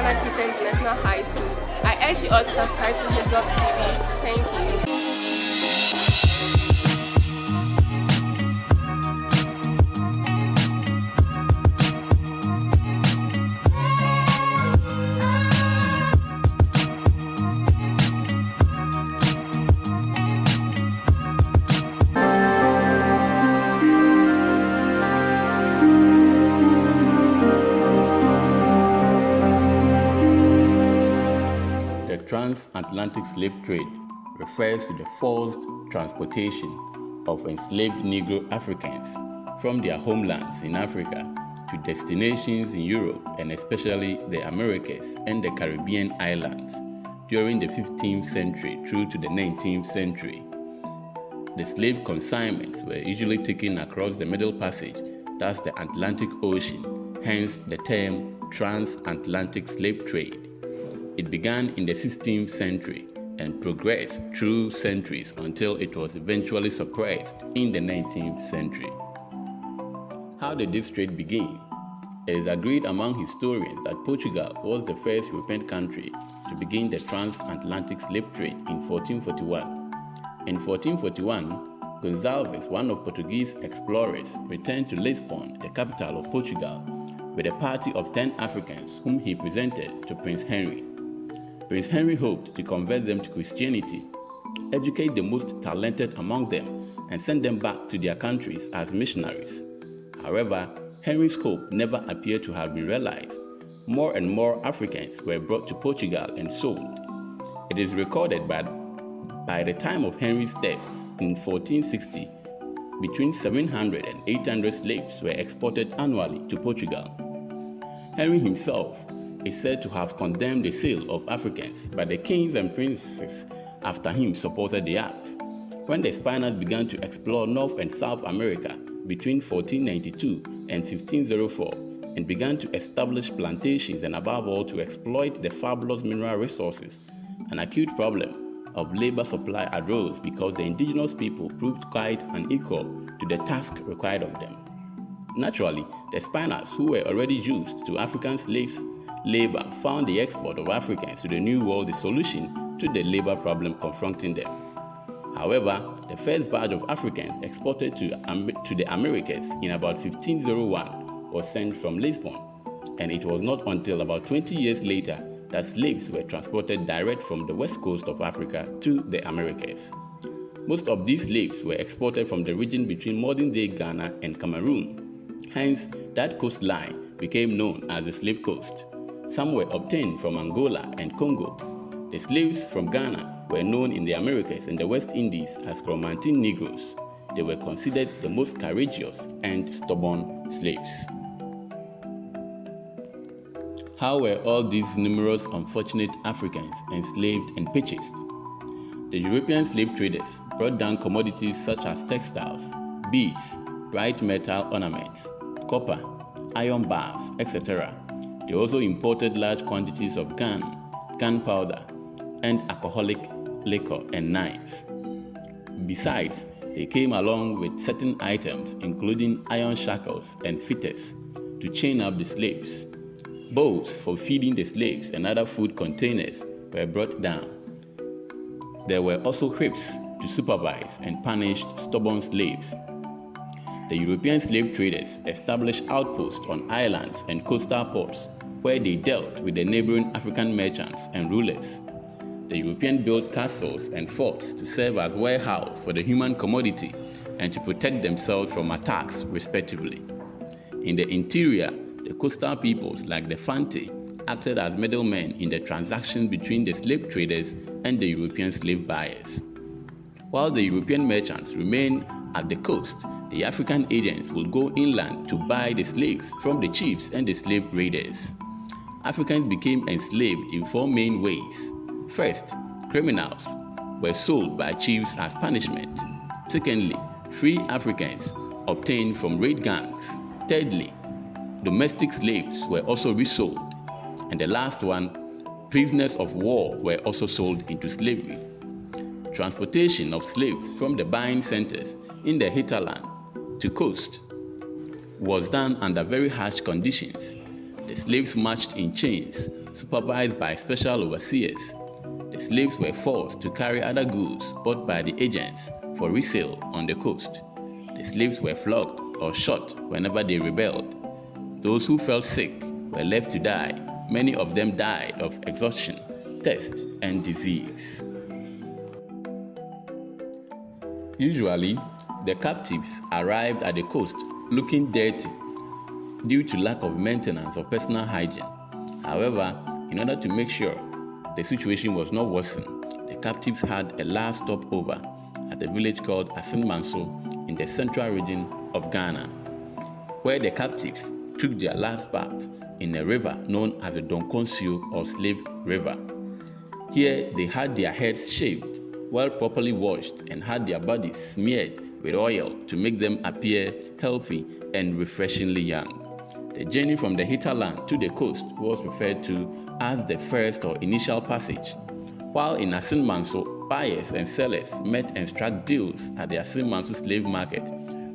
Ghana Christian International High School. I urge you all to subscribe to His Love TV. Thank you. The transatlantic slave trade refers to the forced transportation of enslaved Negro Africans from their homelands in Africa to destinations in Europe and especially the Americas and the Caribbean islands during the 15th century through to the 19th century. The slave consignments were usually taken across the Middle Passage, thus the Atlantic Ocean, hence the term transatlantic slave trade. It began in the 16th century and progressed through centuries until it was eventually suppressed in the 19th century. How did this trade begin? It is agreed among historians that Portugal was the first European country to begin the transatlantic slave trade in 1441. In 1441, Gonçalves, one of Portuguese explorers, returned to Lisbon, the capital of Portugal, with a party of 10 Africans whom he presented to Prince Henry. Prince Henry hoped to convert them to Christianity, educate the most talented among them, and send them back to their countries as missionaries. However, Henry's hope never appeared to have been realized. More and more Africans were brought to Portugal and sold. It is recorded by the time of Henry's death in 1460, between 700 and 800 slaves were exported annually to Portugal. Henry himself is said to have condemned the sale of Africans, but the kings and princes after him supported the act. When the Spaniards began to explore North and South America between 1492 and 1504 and began to establish plantations and above all to exploit the fabulous mineral resources, an acute problem of labor supply arose because the indigenous people proved quite unequal to the task required of them. Naturally, the Spaniards, who were already used to African slaves' labor, found the export of Africans to the New World the solution to the labor problem confronting them. However, the first batch of Africans exported to the Americas in about 1501 was sent from Lisbon, and it was not until about 20 years later that slaves were transported direct from the west coast of Africa to the Americas. Most of these slaves were exported from the region between modern-day Ghana and Cameroon. Hence, that coastline became known as the Slave Coast. Some were obtained from Angola and Congo. The slaves from Ghana were known in the Americas and the West Indies as Coromantine Negroes. They were considered the most courageous and stubborn slaves. How were all these numerous unfortunate Africans enslaved and purchased? The European slave traders brought down commodities such as textiles, beads, bright metal ornaments, copper, iron bars, etc. They also imported large quantities of gunpowder, and alcoholic liquor and knives. Besides, they came along with certain items including iron shackles and fetters to chain up the slaves. Bowls for feeding the slaves and other food containers were brought down. There were also whips to supervise and punish stubborn slaves. The European slave traders established outposts on islands and coastal ports where they dealt with the neighboring African merchants and rulers. The Europeans built castles and forts to serve as warehouse for the human commodity and to protect themselves from attacks, respectively. In the interior, the coastal peoples like the Fante acted as middlemen in the transaction between the slave traders and the European slave buyers. While the European merchants remained at the coast, the African agents would go inland to buy the slaves from the chiefs and the slave raiders. Africans became enslaved in four main ways. First, criminals were sold by chiefs as punishment. Secondly, free Africans obtained from raid gangs. Thirdly, domestic slaves were also resold. And the last one, prisoners of war were also sold into slavery. Transportation of slaves from the buying centers in the hinterland to coast was done under very harsh conditions. The slaves marched in chains, supervised by special overseers. The slaves were forced to carry other goods bought by the agents for resale on the coast. The slaves were flogged or shot whenever they rebelled. Those who fell sick were left to die. Many of them died of exhaustion, thirst, and disease. Usually, the captives arrived at the coast looking dirty due to lack of maintenance of personal hygiene. However, in order to make sure the situation was not worsened, the captives had a last stopover at a village called Asin in the central region of Ghana, where the captives took their last bath in a river known as the Donkonsio or Slave River. Here, they had their heads shaved, well properly washed, and had their bodies smeared with oil to make them appear healthy and refreshingly young. The journey from the hinterland to the coast was referred to as the first or initial passage. While in Asin Manso, buyers and sellers met and struck deals at the Asin Manso slave market,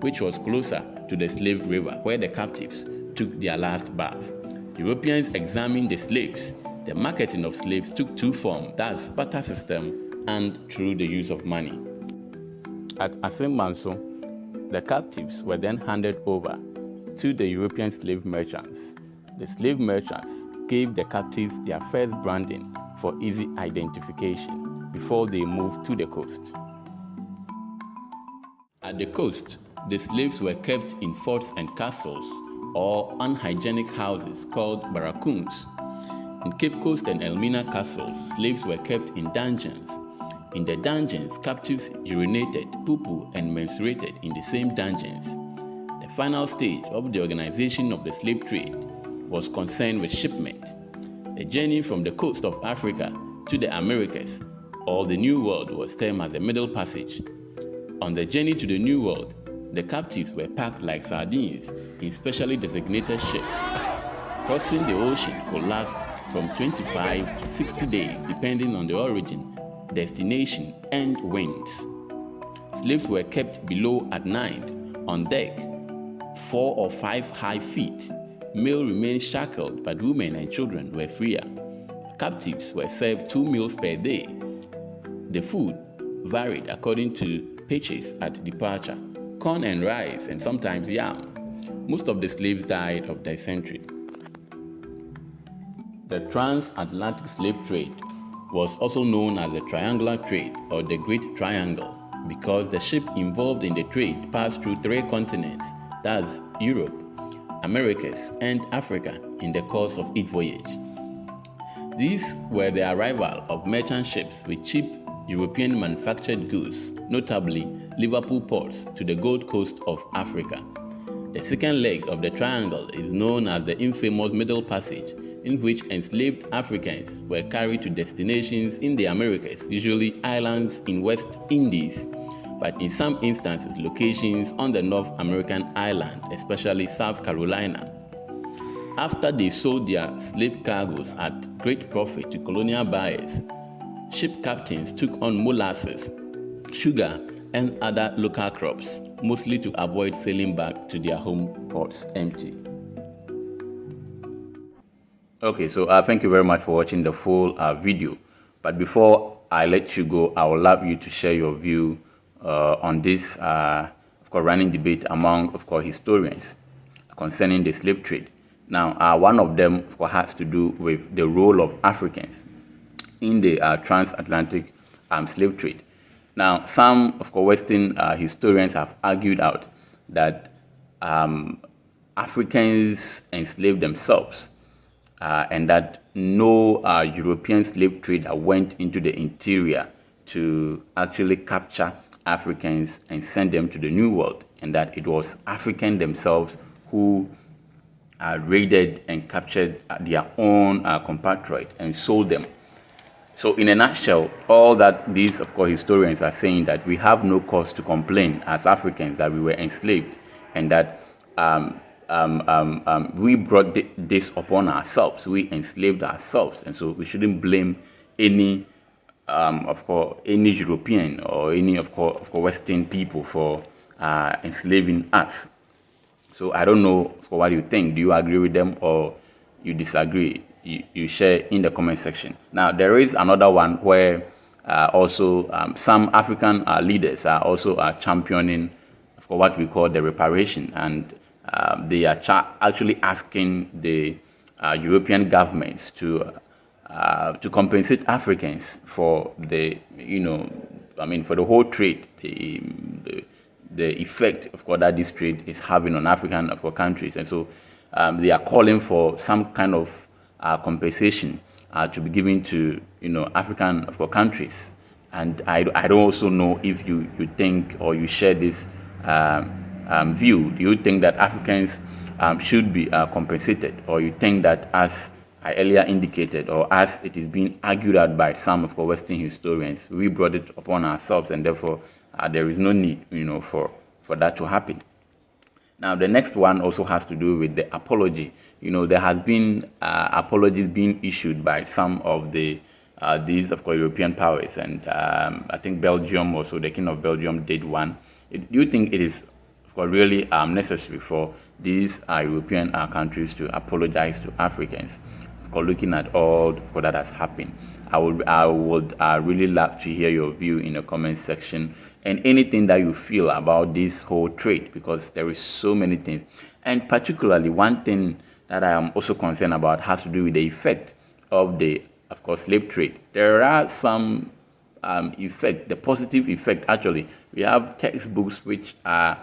which was closer to the Slave River, where the captives took their last bath. Europeans examined the slaves. The marketing of slaves took two forms, that's barter system and through the use of money. At Asin Manso, the captives were then handed over to the European slave merchants. The slave merchants gave the captives their first branding for easy identification before they moved to the coast. At the coast, the slaves were kept in forts and castles or unhygienic houses called barracoons. In Cape Coast and Elmina castles, slaves were kept in dungeons. In the dungeons, captives urinated, poo-poo, and menstruated in the same dungeons. The final stage of the organization of the slave trade was concerned with shipment. The journey from the coast of Africa to the Americas or the New World was termed as the Middle Passage. On the journey to the New World, the captives were packed like sardines in specially designated ships. Crossing the ocean could last from 25 to 60 days depending on the origin, destination, and winds. Slaves were kept below at night on deck, 4 or 5 high feet. Male remained shackled, but women and children were freer. Captives were served 2 meals per day. The food varied according to pitches at departure, corn and rice, and sometimes yam. Most of the slaves died of dysentery. The transatlantic slave trade was also known as the triangular trade or the Great Triangle because the ship involved in the trade passed through 3 continents, that's Europe, Americas, and Africa in the course of each voyage. These were the arrival of merchant ships with cheap European manufactured goods, notably Liverpool ports, to the Gold Coast of Africa. The second leg of the triangle is known as the infamous Middle Passage, in which enslaved Africans were carried to destinations in the Americas, usually islands in West Indies, but in some instances locations on the North American island, especially South Carolina. After they sold their slave cargoes at great profit to colonial buyers, ship captains took on molasses, sugar, and other local crops, mostly to avoid sailing back to their home ports empty. Okay, so thank you very much for watching the full video. But before I let you go, I would love you to share your view on this, of course, running debate among, of course, historians concerning the slave trade. Now, one of them, of course, has to do with the role of Africans in the transatlantic slave trade. Now, some, of course, Western historians have argued out that Africans enslaved themselves and that no European slave trader went into the interior to actually capture Africans and send them to the New World, and that it was Africans themselves who raided and captured their own compatriots and sold them. So in a nutshell, all that these, of course, historians are saying that we have no cause to complain as Africans that we were enslaved, and that we brought this upon ourselves. We enslaved ourselves, and so we shouldn't blame any, of course, any European or any, of course, Western people for enslaving us. So I don't know what you think. Do you agree with them or you disagree? you share in the comment section. Now, there is another one where also some African leaders are also championing for what we call the reparation, and they are actually asking the European governments to compensate Africans for the, for the whole trade, the effect, of course, that this trade is having on African, of course, countries. And so they are calling for some kind of compensation to be given to, African, of course, countries. And I don't also know if you think or you share this view. Do you think that Africans should be compensated, or you think that, as I earlier indicated, or as it is being argued at by some of the Western historians, we brought it upon ourselves, and therefore there is no need, for that to happen. Now, the next one also has to do with the apology. There has been apologies being issued by some of these, of course, European powers, and I think Belgium, also the King of Belgium, did one. Do you think it is, of course, really necessary for these European countries to apologize to Africans for looking at all that has happened? I would really love to hear your view in the comment section, and anything that you feel about this whole trade, because there is so many things. And particularly one thing that I am also concerned about has to do with the effect of the, of course, slave trade. There are some effect, the positive effect. Actually, we have textbooks which are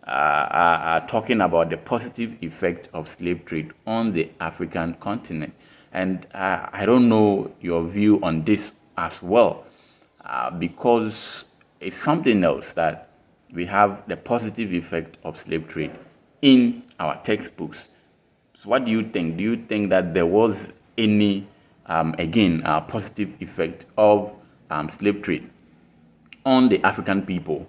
talking about the positive effect of slave trade on the African continent. And I don't know your view on this as well, because it's something else that we have the positive effect of slave trade in our textbooks. So what do you think? Do you think that there was any, positive effect of slave trade on the African people,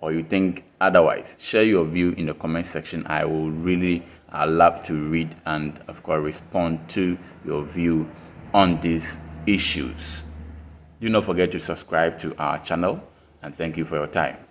or you think otherwise? Share your view in the comment section. I will really love to read and, of course, respond to your view on these issues. Do not forget to subscribe to our channel, and thank you for your time.